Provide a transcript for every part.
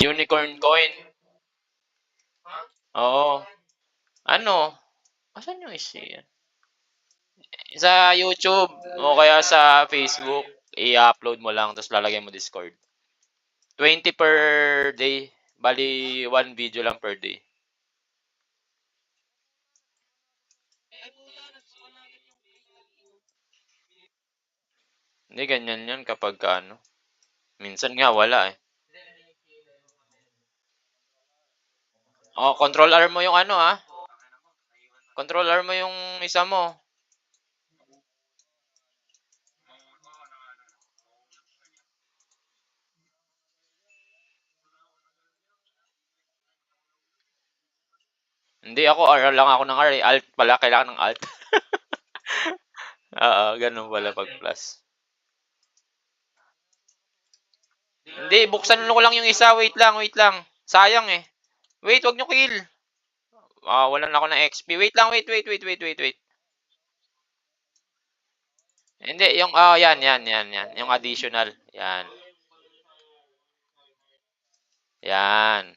Unicorn coin. Oo. Ano? Asan yung isa yan? Sa YouTube o kaya sa Facebook, i-upload mo lang tapos lalagay mo Discord. 20 per day. Bali, one video lang per day. Hindi, ganyan yan kapag ano. Minsan nga wala eh. Oh, control R mo yung ano ah. Control R mo yung isa mo. Hindi ako R lang ako ng R eh. Alt pala, kailangan ng Alt. Oo, ganun pala pag plus. Hindi, buksan ko lang yung isa. Wait lang, wait lang. Sayang eh. Wait, wag nyo kill. Ah, wala na ako ng XP. Wait lang, wait. Hindi, yung, yan. Yung additional. Yan. Yan.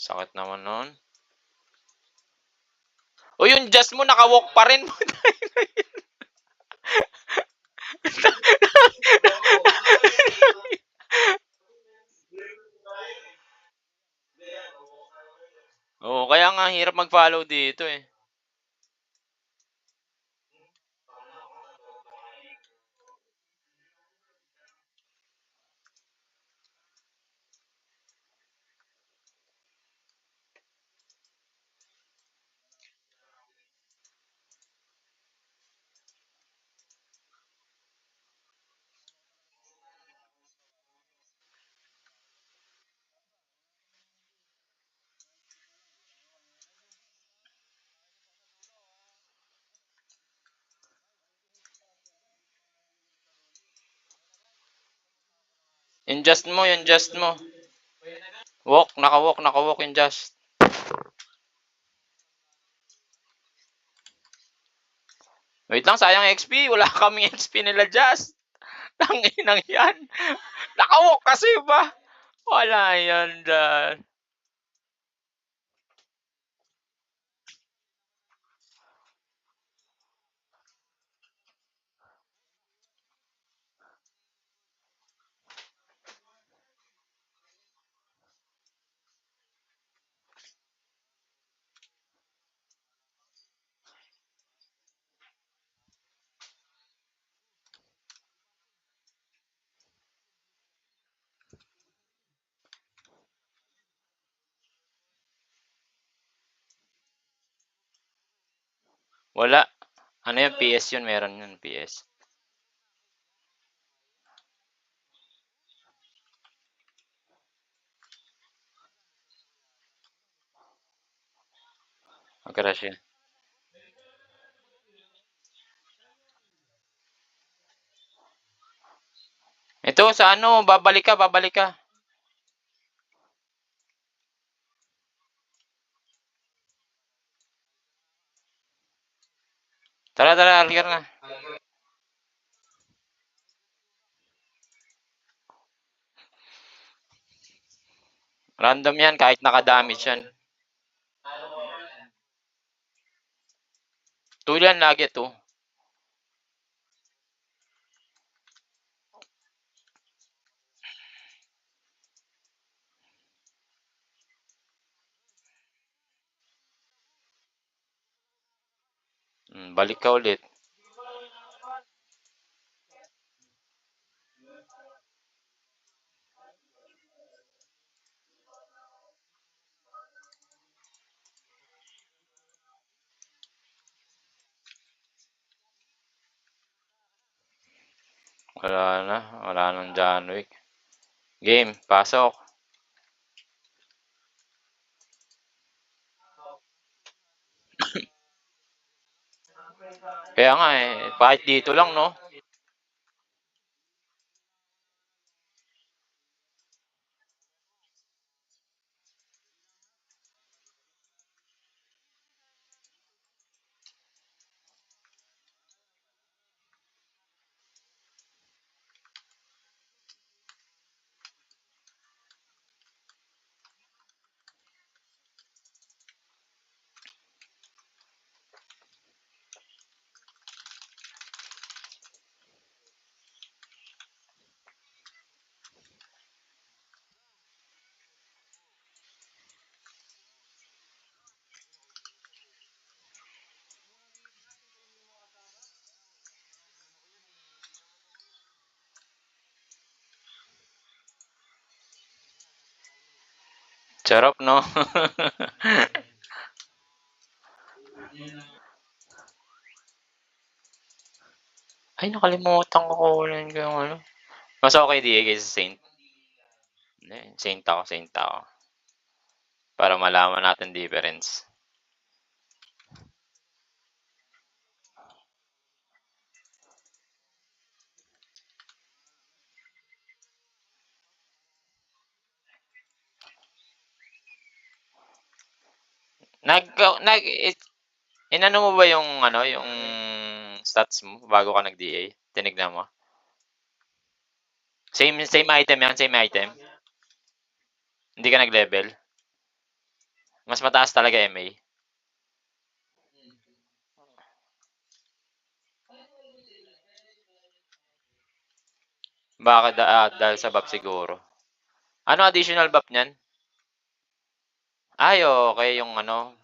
Sakit naman nun. O yung just mo, nakawalk pa rin. Oo, kaya nga hirap mag-follow dito eh. Yung just mo. Nakawalk yung just. Wait lang, sayang XP. Wala kaming XP nila just. Tanginang yan. Nakawalk kasi ba? Wala yan dyan. Wala. Ano yun? PS yun. Meron yun. PS. Mag-crash yun. Ito, sa ano? Babalik ka. Tara, clear na. Random yan, kahit naka-damage yan. Tulan lagi to. Balik ka ulit. Wala na. Wala nang John Wick. Game, pasok. Kaya nga eh, kahit dito lang no. Sarap 'no? Ay, nakalimutan ko kunin ko yung ano, mas okey DA kaysa Saint. Hindi, Saint ako, para malaman natin difference. Nag inano mo ba yung ano, yung stats mo bago ka nag-DA? Tinignan mo? Same item 'yan, same item? Hindi ka nag-level? Mas mataas talaga MA? Baka dahil sa buff siguro. Ano additional buff niyan? Ay, okey yung ano,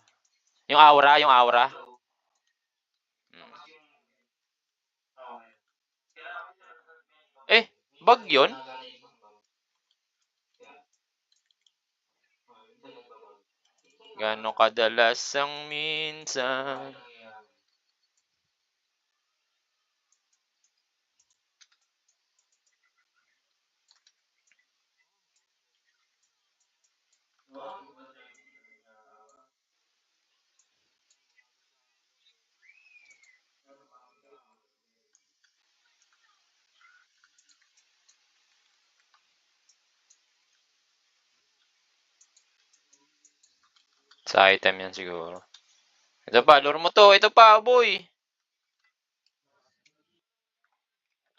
yung aura? Hmm. Eh, bug 'yun? Gaano kadalas ang minsan. Sa item 'yan siguro. Ito pa, lure mo 'to, ito pa, boy.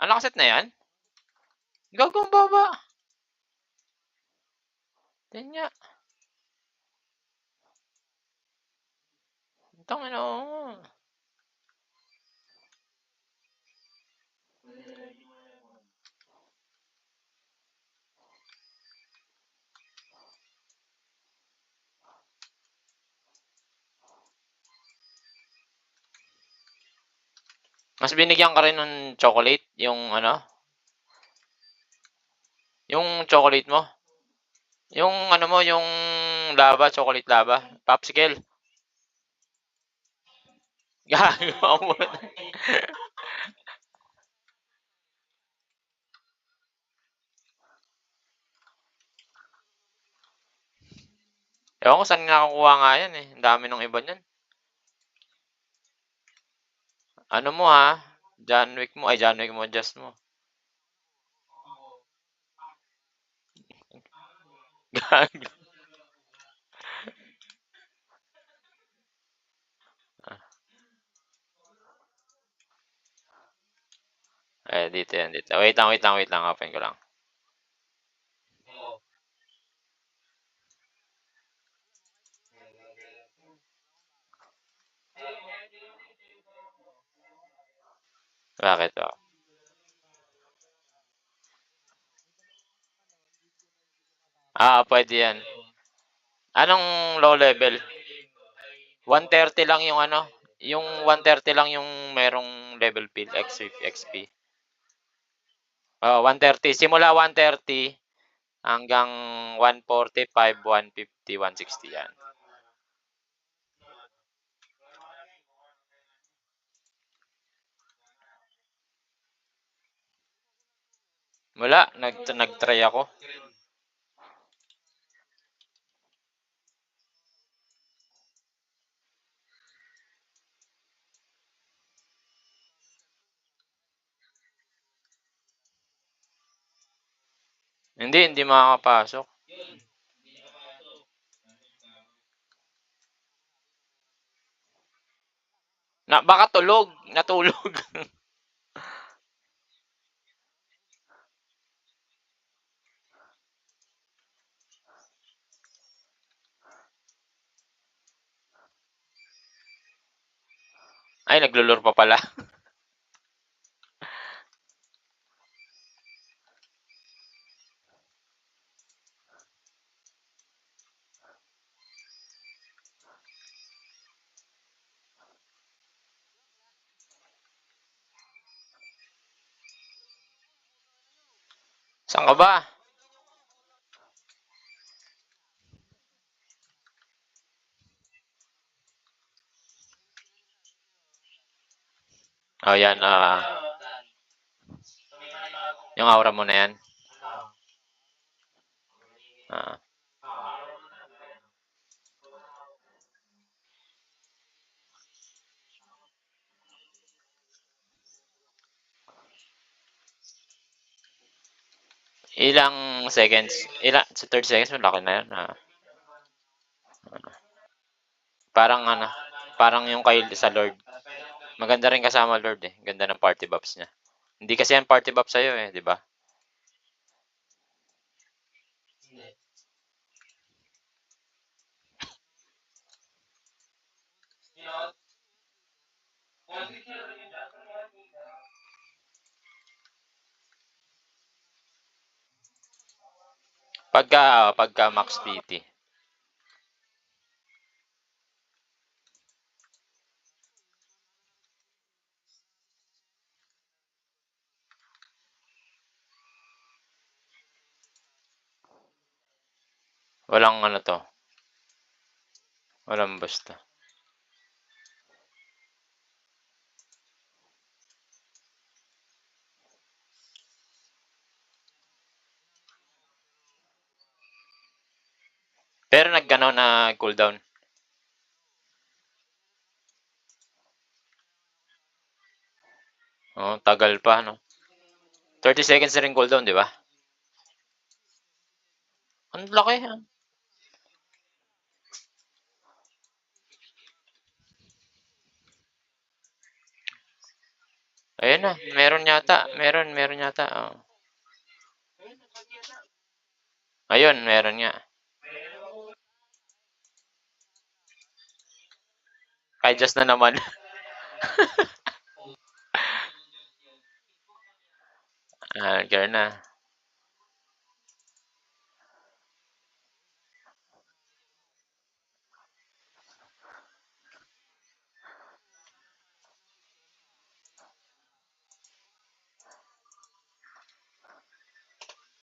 Ang naka na 'yan? Gago ang baba. Yan nga, tangina, oo. Mas binigyan ka rin ng chocolate, yung ano, yung chocolate mo. Yung ano mo, yung lava, chocolate lava, popsicle. Gago mo. Ewan ko saan nakakuha nga yan eh. Ang dami ng iba niyan. Ano mo ha? John Wick mo, adjust mo. Gago. Dito yan, dito. Wait lang, open ko lang. Bakit ba? Pwede yan. Anong low level? 130 lang yung ano, yung 130 lang yung merong level field XP. 130. Simula 130 hanggang 145, 150, 160 yan. Wala, nag-try ako. Hindi makakapasok. Baka natulog. Ay, naglulur pa pala. Saan ka ba? Oh, 'yan, yung aura mo na 'yan, oo. Ilang seconds, sa 30 seconds malaki na 'yan, parang ano, parang yung kay sa Lord. Maganda rin kasama Lord, eh, ganda ng party bops niya. Hindi kasi yan party bop sa'yo, eh, 'di ba? Pagka max PT, walang ano 'to, walang basta. Pero nag-ano, nag-cooldown? Oo, tagal pa 'no? 30 seconds na rin cooldown, 'di ba? Ang laki, Ayan na, meron yata, oo. Ayun, meron nga. Kay-Diyos na naman. Girl na.